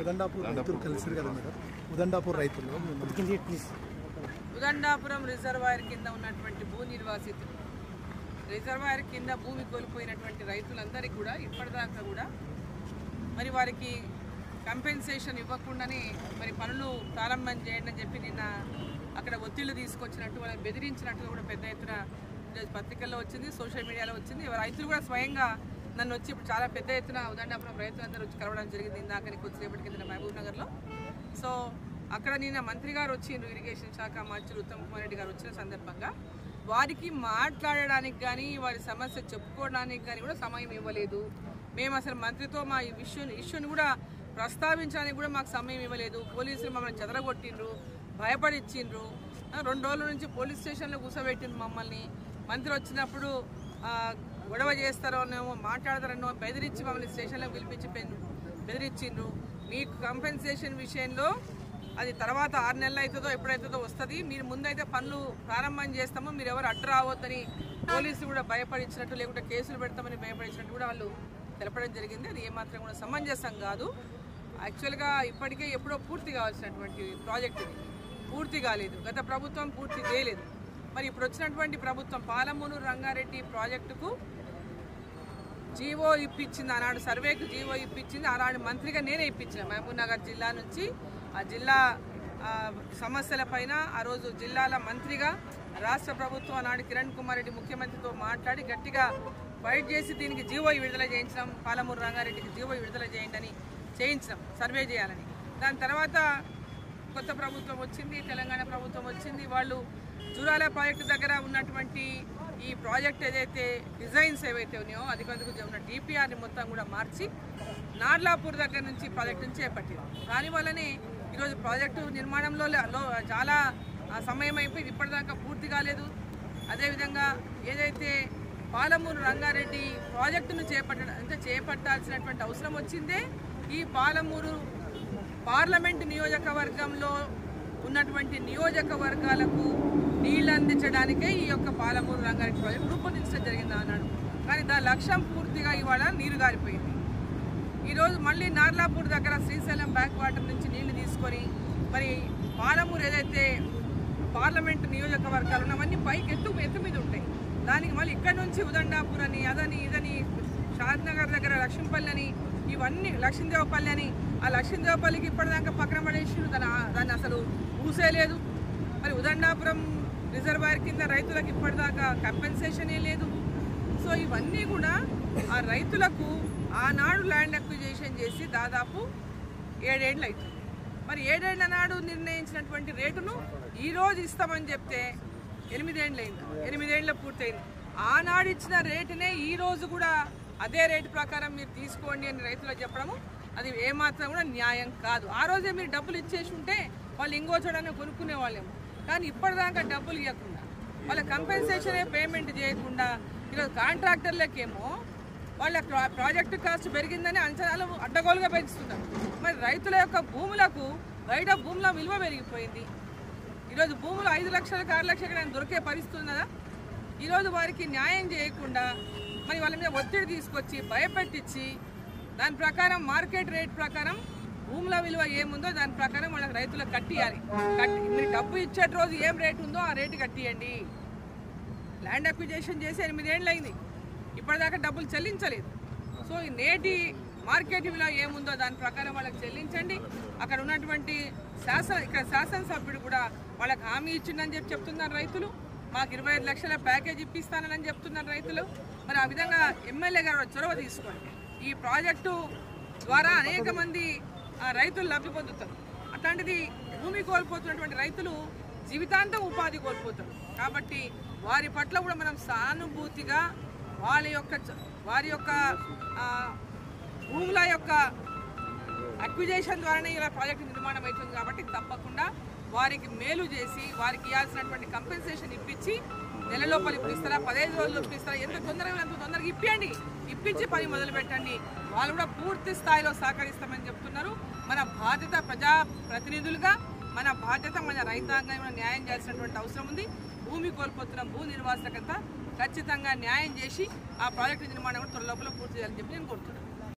ఉదండాపూర్ రైతులు కలిసిరు కదా మేడం, ఉదండాపూర్ రైతులు ఉదండాపురం రిజర్వాయర్ కింద ఉన్నటువంటి భూ నిర్వాసితులు, రిజర్వాయర్ కింద భూమి కోల్పోయినటువంటి రైతులందరికీ కూడా ఇప్పటిదాకా కూడా మరి వారికి కంపెన్సేషన్ ఇవ్వకుండానే మరి పనులు ప్రారంభం చేయండి అని చెప్పి నిన్న అక్కడ ఒత్తిళ్లు తీసుకొచ్చినట్టు వాళ్ళని బెదిరించినట్టుగా కూడా పెద్ద ఎత్తున పత్రికల్లో వచ్చింది, సోషల్ మీడియాలో వచ్చింది. రైతులు కూడా స్వయంగా నన్ను వచ్చి ఇప్పుడు చాలా పెద్ద ఎత్తున ఉదండాపురం రైతులందరూ వచ్చి కలవడం జరిగింది ఇందాక కొద్దిసేపటి కింద మహబూబ్ నగర్లో. సో అక్కడ నిన్న మంత్రి గారు వచ్చిండ్రు, ఇరిగేషన్ శాఖ మంత్రులు ఉత్తమ్ కుమార్ రెడ్డి గారు వచ్చిన సందర్భంగా వారికి మాట్లాడడానికి కానీ వారి సమస్య చెప్పుకోవడానికి కానీ కూడా సమయం ఇవ్వలేదు. మేము అసలు మంత్రితో మా ఈ ఇష్యూని కూడా ప్రస్తావించడానికి కూడా మాకు సమయం ఇవ్వలేదు. పోలీసులు మమ్మల్ని చెదరగొట్టిండ్రు, భయపడిచ్చిండ్రు. 2 రోజుల నుంచి పోలీస్ స్టేషన్లో కూర్చోబెట్టిండ్రు మమ్మల్ని. మంత్రి వచ్చినప్పుడు గొడవ చేస్తారోనేమో మాట్లాడతారనో బెదిరించి మమ్మల్ని స్టేషన్లో పిలిపించి బెదిరించిండ్రు. మీకు కంపెన్సేషన్ విషయంలో అది తర్వాత 6 నెలలు అవుతుందో ఎప్పుడైతుందో వస్తుంది, మీరు ముందైతే పనులు ప్రారంభం చేస్తామో మీరు ఎవరు అడ్డు రావద్దని పోలీసులు కూడా భయపడించినట్టు, లేకుంటే కేసులు పెడతామని భయపడించినట్టు కూడా వాళ్ళు తెలపడం జరిగింది. అది ఏమాత్రం కూడా సమంజసం కాదు. యాక్చువల్గా ఇప్పటికే ఎప్పుడో పూర్తి కావాల్సినటువంటి ప్రాజెక్ట్ ఇది పూర్తి కాలేదు, గత ప్రభుత్వం పూర్తి చేయలేదు. మరి ఇప్పుడు వచ్చినటువంటి ప్రభుత్వం పాలమూరు రంగారెడ్డి ప్రాజెక్టుకు జీవో ఇప్పించింది, ఆనాడు సర్వేకు జీవో ఇప్పించింది. ఆనాడు మంత్రిగా నేనే ఇప్పించిన మహబూబ్ నగర్ జిల్లా నుంచి ఆ జిల్లా సమస్యల పైన ఆ రోజు జిల్లాల మంత్రిగా రాష్ట్ర ప్రభుత్వం ఆనాడు కిరణ్ కుమార్ రెడ్డి ముఖ్యమంత్రితో మాట్లాడి గట్టిగా ఫైట్ చేసి దీనికి జీవో విడుదల చేయించడం, పాలమూరు రంగారెడ్డికి జీవో విడుదల చేయండి అని చేయించడం, సర్వే చేయాలని. దాని తర్వాత కొత్త ప్రభుత్వం వచ్చింది, తెలంగాణ ప్రభుత్వం వచ్చింది. వాళ్ళు జూరాల ప్రాజెక్టు దగ్గర ఉన్నటువంటి ఈ ప్రాజెక్ట్ ఏదైతే డిజైన్స్ ఏవైతే ఉన్నాయో అది కొందుకు ఉన్న డిపిఆర్ని మొత్తం కూడా మార్చి నార్లాపూర్ దగ్గర నుంచి ప్రాజెక్టు నుంచి చేపట్టింది. దానివల్లనే ఈరోజు ప్రాజెక్టు నిర్మాణంలో చాలా సమయం అయిపోయింది, ఇప్పటిదాకా పూర్తి కాలేదు. అదేవిధంగా ఏదైతే పాలమూరు రంగారెడ్డి ప్రాజెక్టును చేపట్టాల్సినటువంటి అవసరం వచ్చిందే ఈ పాలమూరు పార్లమెంటు నియోజకవర్గంలో ఉన్నటువంటి నియోజకవర్గాలకు నీళ్ళు అందించడానికే ఈ యొక్క పాలమూరు రంగారెడ్డి ప్రాజెక్టు రూపొందించడం జరిగింది అన్నాడు. కానీ దాని లక్ష్యం పూర్తిగా ఇవాళ నీరు గారిపోయింది. ఈరోజు మళ్ళీ నార్లాపూర్ దగ్గర శ్రీశైలం బ్యాక్ వాటర్ నుంచి నీళ్లు తీసుకొని మరి పాలమూరు ఏదైతే పార్లమెంటు నియోజకవర్గాలు ఉన్నవన్నీ పైకి ఎత్తు మీద ఉంటాయి. దానికి మళ్ళీ ఇక్కడ నుంచి ఉదండాపూర్ అని అదని ఇదని షాద్నగర్ దగ్గర లక్ష్మీపల్లి అని ఇవన్నీ లక్ష్మీదేవపల్లి అని, ఆ లక్ష్మీదేవపల్లికి ఇప్పటిదాకా పక్కన పడేసి దాన్ని అసలు ఊసేలేదు. మరి ఉదండాపురం రిజర్వాయర్ కింద రైతులకు ఇప్పటిదాకా కంపెన్సేషన్ లేదు. సో ఇవన్నీ కూడా ఆ రైతులకు ఆనాడు ల్యాండ్ అక్విజిషన్ చేసి దాదాపు 7 ఏళ్ళు అవుతుంది. మరి 7 ఏళ్ల నాడు నిర్ణయించినటువంటి రేటును ఈరోజు ఇస్తామని చెప్తే 8 ఏళ్ళు అయింది, 8 ఏళ్ళ పూర్తయింది. ఆనాడు ఇచ్చిన రేటునే ఈరోజు కూడా అదే రేటు ప్రకారం మీరు తీసుకోండి అని రైతులకు చెప్పడము అది ఏమాత్రం కూడా న్యాయం కాదు. ఆ రోజే మీరు డబ్బులు ఇచ్చేసి ఉంటే వాళ్ళు ఇంకో చోటనే కొనుక్కునే వాళ్ళేమో. కానీ ఇప్పటిదాకా డబ్బులు ఇవ్వకుండా వాళ్ళ కంపెన్సేషనే పేమెంట్ చేయకుండా ఈరోజు కాంట్రాక్టర్లకేమో వాళ్ళ ప్రాజెక్టు కాస్ట్ పెరిగిందని అంచనాలు అడ్డగోలుగా పెంచుతున్నారు. మరి రైతుల యొక్క భూములకు బయట భూముల విలువ పెరిగిపోయింది. ఈరోజు భూములు 5 లక్షలకు 6 లక్షలకు దొరికే పరిస్థితి ఉన్నదా? ఈరోజు వారికి న్యాయం చేయకుండా మరి వాళ్ళ మీద ఒత్తిడి తీసుకొచ్చి భయపెట్టించి దాని ప్రకారం మార్కెట్ రేట్ ప్రకారం భూముల విలువ ఏముందో దాని ప్రకారం వాళ్ళకి రైతులకు కట్టియాలి. మీరు డబ్బు ఇచ్చే రోజు ఏం రేటు ఉందో ఆ రేటు కట్టియండి. ల్యాండ్ అక్విజిషన్ చేసి 8 ఏళ్ళు అయింది, ఇప్పటిదాకా డబ్బులు చెల్లించలేదు. సో ఈ నేటి మార్కెట్ విలువ ఏముందో దాని ప్రకారం వాళ్ళకి చెల్లించండి. అక్కడ ఉన్నటువంటి ఇక్కడ శాసనసభ్యుడు కూడా వాళ్ళకి హామీ ఇచ్చిందని చెప్తున్నారు రైతులు. మాకు 25 లక్షల ప్యాకేజ్ ఇప్పిస్తానని చెప్తున్నారు రైతులు. మరి ఆ విధంగా ఎమ్మెల్యే గారు చొరవ తీసుకోండి. ఈ ప్రాజెక్టు ద్వారా అనేక మంది రైతులు లబ్ధి పొందుతారు. అట్లాంటిది భూమి కోల్పోతున్నటువంటి రైతులు జీవితాంతం ఉపాధి కోల్పోతారు. కాబట్టి వారి పట్ల కూడా మనం సానుభూతిగా వారి యొక్క భూముల యొక్క అక్విజిషన్ ద్వారానే ఇలా ప్రాజెక్టు నిర్మాణం అవుతుంది. కాబట్టి తప్పకుండా వారికి మేలు చేసి వారికి ఇవ్వాల్సినటువంటి కంపెన్సేషన్ ఇప్పించి నెలలోపల ఇప్పిస్తారా, 15 రోజులు ఇప్పిస్తారా, ఎంత తొందరగా ఇప్పించి పని మొదలు పెట్టండి. వాళ్ళు కూడా పూర్తి స్థాయిలో సహకరిస్తామని చెప్తున్నారు. మన బాధ్యత ప్రజాప్రతినిధులుగా మన బాధ్యత మన రైతాంగం న్యాయం చేయాల్సినటువంటి అవసరం ఉంది. భూమి కోల్పోతున్న భూ నిర్వాసితులకంతా ఖచ్చితంగా న్యాయం చేసి ఆ ప్రాజెక్టు నిర్మాణం త్వరలోపల పూర్తి చేయాలని చెప్పి నేను కోరుతున్నాను.